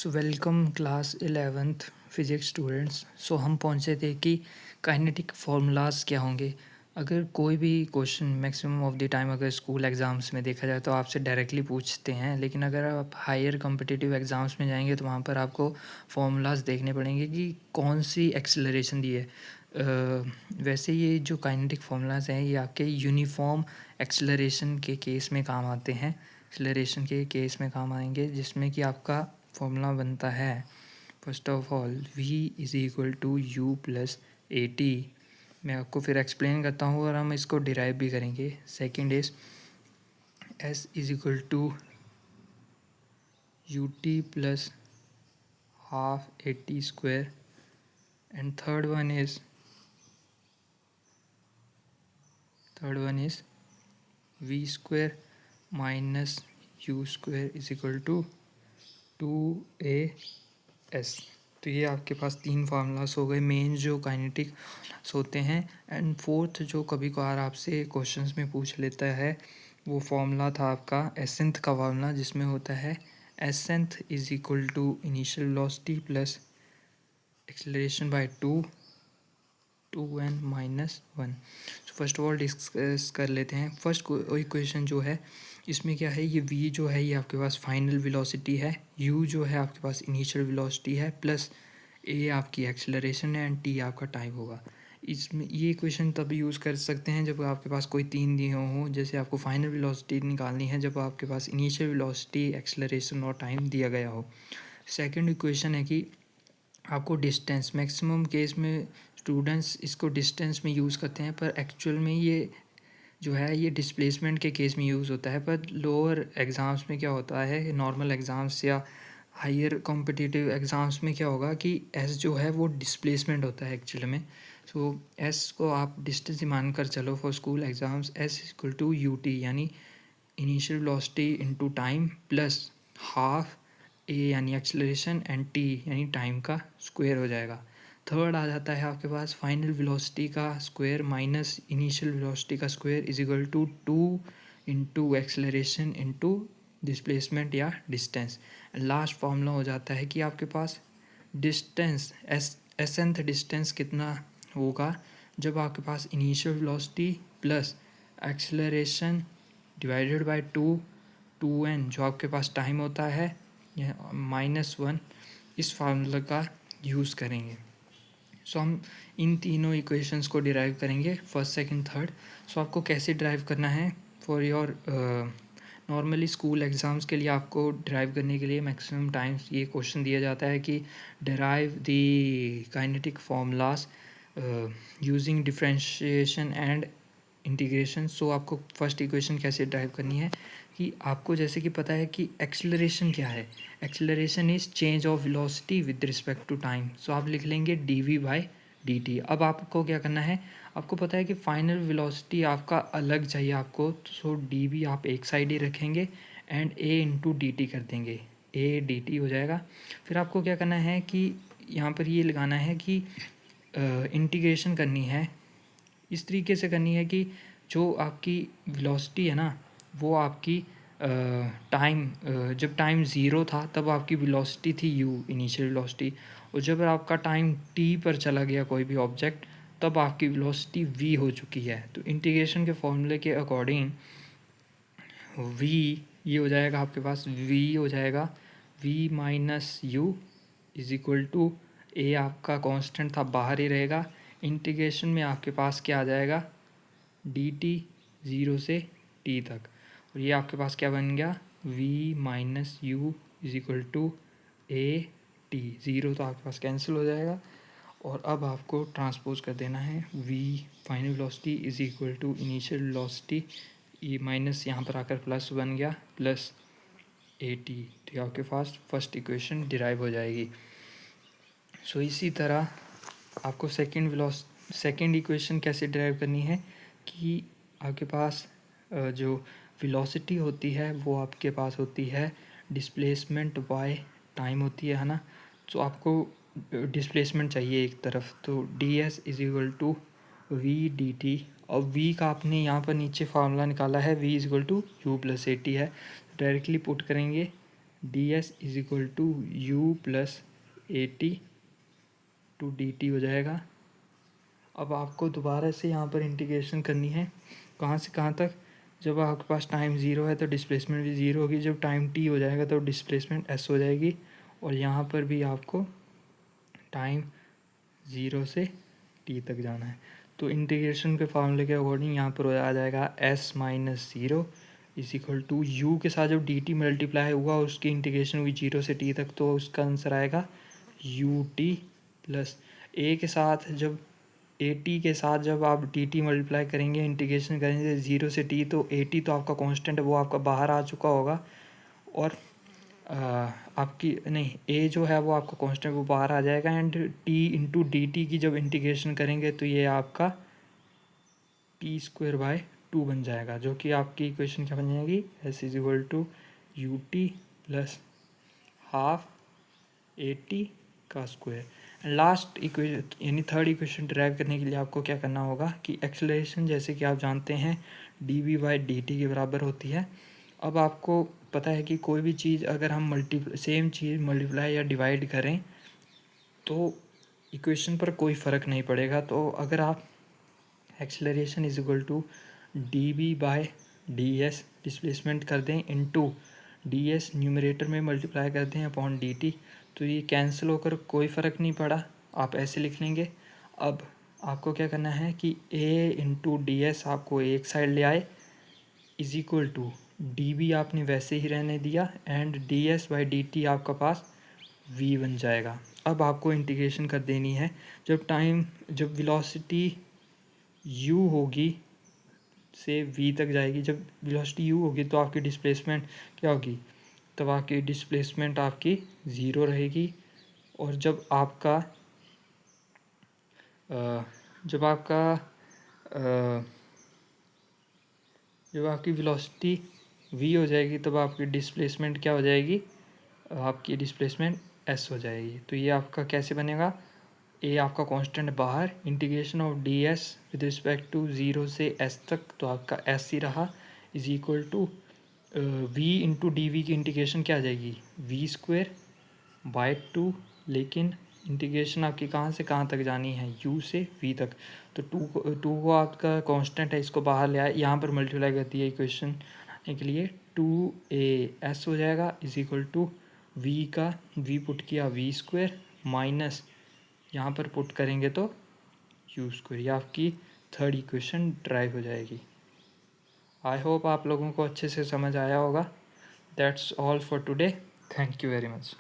सो welcome class 11th physics students. So हम पहुंचे थे कि काइनेटिक फार्मूलाज क्या होंगे। अगर कोई भी question maximum of the time अगर स्कूल एग्ज़ाम्स में देखा जाए तो आपसे डायरेक्टली पूछते हैं, लेकिन अगर आप हायर कॉम्पिटिटिव एग्ज़ाम्स में जाएंगे तो वहाँ पर आपको फार्मूलाज देखने पड़ेंगे कि कौन सी एक्सेलरेशन दी है। वैसे ये जो काइनेटिक फार्मूलाज हैं ये आपके यूनिफॉर्म एक्सेलरेशन के केस में काम आते हैं, एक्सेलरेशन के केस में काम आएंगे, जिसमें कि आपका फॉर्मूला बनता है first of all v is equal to U plus A T. मैं आपको फिर एक्सप्लेन करता हूँ और हम इसको डिराइव भी करेंगे। Second is s is equal to you T plus half A T square and third one is v square minus U square is equal to 2as। तो ये आपके पास तीन फार्मूलास हो गए मेन जो काइनेटिक होते हैं। एंड फोर्थ जो कभी कभार आपसे क्वेश्चंस में पूछ लेता है वो फार्मूला था आपका एसेंथ का फार्मूला, जिसमें होता है S nth is equal to initial velocity plus acceleration by 2n minus 1। First of all discuss कर लेते हैं। फर्स्ट इक्वेशन जो है इसमें क्या है, ये v जो है ये आपके पास फाइनल वेलोसिटी है, u जो है आपके पास इनिशियल वेलोसिटी है, प्लस a आपकी एक्सेलरेशन है एंड t आपका टाइम होगा। इसमें ये इक्वेशन तब यूज़ कर सकते हैं जब आपके पास कोई तीन दिए हों, जैसे आपको फाइनल वेलोसिटी निकालनी है जब आपके पास इनिशियल वेलोसिटी, एक्सेलरेशन और टाइम दिया गया हो। सेकंड इक्वेशन है कि आपको डिस्टेंस, मैक्सिमम केस में स्टूडेंट्स इसको डिस्टेंस में यूज़ करते हैं, पर एक्चुअल में ये जो है ये डिस्प्लेसमेंट के केस में यूज़ होता है। पर लोअर एग्ज़ाम्स में क्या होता है, नॉर्मल एग्ज़ाम्स या हायर कॉम्पिटिटिव एग्ज़ाम्स में क्या होगा कि एस जो है वो डिस्प्लेसमेंट होता है एक्चुअल में। सो एस को आप डिस्टेंस ही मान कर चलो for school exams. S equal to you t यानी initial velocity into time plus half a यानी एक्सेलरेशन एंड टी यानी टाइम का स्क्वायर हो जाएगा। थर्ड आ जाता है आपके पास फाइनल वेलोसिटी का स्क्वायर माइनस इनिशियल वेलोसिटी का square is equal to 2 into acceleration into displacement या डिस्टेंस। लास्ट फॉर्मूला हो जाता है कि आपके पास डिस्टेंस एसेंथ डिस्टेंस कितना होगा जब आपके पास initial velocity plus acceleration divided by 2n जो आपके पास टाइम होता है -1, इस फार्मूला का यूज़ करेंगे। सो हम इन तीनों इक्वेशंस को डिराइव करेंगे, फर्स्ट सेकंड थर्ड। सो आपको कैसे डिराइव करना है for your normally school exams के लिए आपको डिराइव करने के लिए मैक्सिमम टाइम्स ये क्वेश्चन दिया जाता है कि derive the kinetic formulas using differentiation and integration. So आपको फर्स्ट इक्वेशन कैसे ड्राइव करनी है कि आपको जैसे कि पता है कि एक्सेलरेशन क्या है, acceleration is change of velocity with respect to time. So आप लिख लेंगे डी बाई डी टी। अब आपको क्या करना है, आपको पता है कि फाइनल वेलोसिटी आपका अलग चाहिए आपको, सो डी वी आप एक साइड ही रखेंगे and A into D T कर देंगे, ए डी टी हो जाएगा। फिर आपको क्या करना है कि यहाँ पर ये लगाना है कि इंटीग्रेशन करनी है, इस तरीके से करनी है कि जो आपकी वेलोसिटी है ना वो आपकी टाइम जब टाइम ज़ीरो था तब आपकी वेलोसिटी थी u इनिशियल वेलोसिटी, और जब आपका टाइम t पर चला गया कोई भी ऑब्जेक्ट तब आपकी वेलोसिटी v हो चुकी है। तो इंटीग्रेशन के फॉर्मूले के अकॉर्डिंग v ये हो जाएगा आपके पास, v हो जाएगा v minus U is equal to a आपका कांस्टेंट था बाहर ही रहेगा, इंटीग्रेशन में आपके पास क्या आ जाएगा डी टी 0 से t तक, और ये आपके पास क्या बन गया v minus U is equal to A T. 0 तो आपके पास कैंसिल हो जाएगा और अब आपको ट्रांसपोज कर देना है v final velocity is equal to initial velocity, ये माइनस यहाँ पर आकर प्लस बन गया प्लस ए टी। तो आपके पास फर्स्ट इक्वेशन डिराइव हो जाएगी। सो इसी तरह आपको सेकंड इक्वेशन कैसे डिराइव करनी है कि आपके पास जो वेलोसिटी होती है वो आपके पास होती है डिस्प्लेसमेंट बाय टाइम होती है ना। तो आपको डिस्प्लेसमेंट चाहिए एक तरफ, तो D S is equal to V D T. और वी का आपने यहाँ पर नीचे फार्मूला निकाला है, V is equal to U plus A T है, डायरेक्टली पुट करेंगे D S is equal to U plus A T to D T हो जाएगा। अब आपको दोबारा से यहाँ पर इंटीग्रेशन करनी है, कहाँ से कहाँ तक। जब आपके पास टाइम ज़ीरो है तो डिस्प्लेसमेंट भी ज़ीरो होगी, जब टाइम टी हो जाएगा तो डिस्प्लेसमेंट एस हो जाएगी, और यहाँ पर भी आपको टाइम ज़ीरो से टी तक जाना है। तो इंटीग्रेशन के फार्मूले के अकॉर्डिंग यहाँ पर आ जाएगा S minus zero is equal to U के साथ जब डी टी मल्टीप्लाई हुआ और उसकी इंटीग्रेशन हुई जीरो से टी तक, तो उसका आंसर आएगा यू टी प्लस ए के साथ जब ए टी के साथ जब आप डी टी मल्टीप्लाई करेंगे, इंटीग्रेशन करेंगे ज़ीरो से टी, तो ए टी तो आपका कांस्टेंट है, वो आपका बाहर आ चुका होगा, और आपकी नहीं ए जो है वो आपका कांस्टेंट वो बाहर आ जाएगा, and T into D T की जब इंटीग्रेशन करेंगे तो ये आपका टी स्क्वायर बाय टू बन जाएगा, जो कि आपकी इक्वेशन क्या बन जाएगी, S is equal to you T plus half A T का स्क्वायर। लास्ट इक्वेशन यानी थर्ड इक्वेशन ड्राइव करने के लिए आपको क्या करना होगा कि एक्सेलरेशन जैसे कि आप जानते हैं D V by D T के बराबर होती है। अब आपको पता है कि कोई भी चीज़ अगर हम सेम चीज़ मल्टीप्लाई या डिवाइड करें तो इक्वेशन पर कोई फ़र्क नहीं पड़ेगा। तो अगर आप acceleration is equal to D V by D S displacement कर दें इनटू डी एस न्यूमरेटर में मल्टीप्लाई कर दें अपॉन डी टी, तो ये कैंसिल होकर कोई फ़र्क नहीं पड़ा, आप ऐसे लिख लेंगे। अब आपको क्या करना है कि ए इंटू डी एस आपको एक साइड ले आए is equal to D V आपने वैसे ही रहने दिया, and D S by D T आपका पास वी बन जाएगा। अब आपको इंटीग्रेशन कर देनी है, जब वेलोसिटी u होगी से v तक जाएगी, जब वेलोसिटी u होगी तो आपकी डिस्प्लेसमेंट क्या होगी, तब आपकी डिस्प्लेसमेंट आपकी ज़ीरो रहेगी, और जब आपका जब आपकी वेलोसिटी v हो जाएगी तब आपकी डिस्प्लेसमेंट क्या हो जाएगी, आपकी डिस्प्लेसमेंट s हो जाएगी। तो ये आपका कैसे बनेगा, ए आपका कांस्टेंट बाहर, integration of D S with respect to zero से एस तक, तो आपका एस ही रहा is equal to V into D V की इंटीग्रेशन क्या आ जाएगी, वी स्क्वायर बाई टू, लेकिन इंटीग्रेशन आपकी कहाँ से कहाँ तक जानी है, यू से वी तक, तो टू को आपका कांस्टेंट है, इसको बाहर ले आए, यहाँ पर मल्टीप्लाई करती है इक्वेशन के लिए, टू ए एस हो जाएगा इज इक्वल टू वी का वी पुट किया वी स्क्वायर माइनस यहाँ पर पुट करेंगे तो यू स्क्वायर, ये आपकी थर्ड इक्वेशन ड्राइव हो जाएगी। आई होप आप लोगों को अच्छे से समझ आया होगा। That's all for today, thank you very much.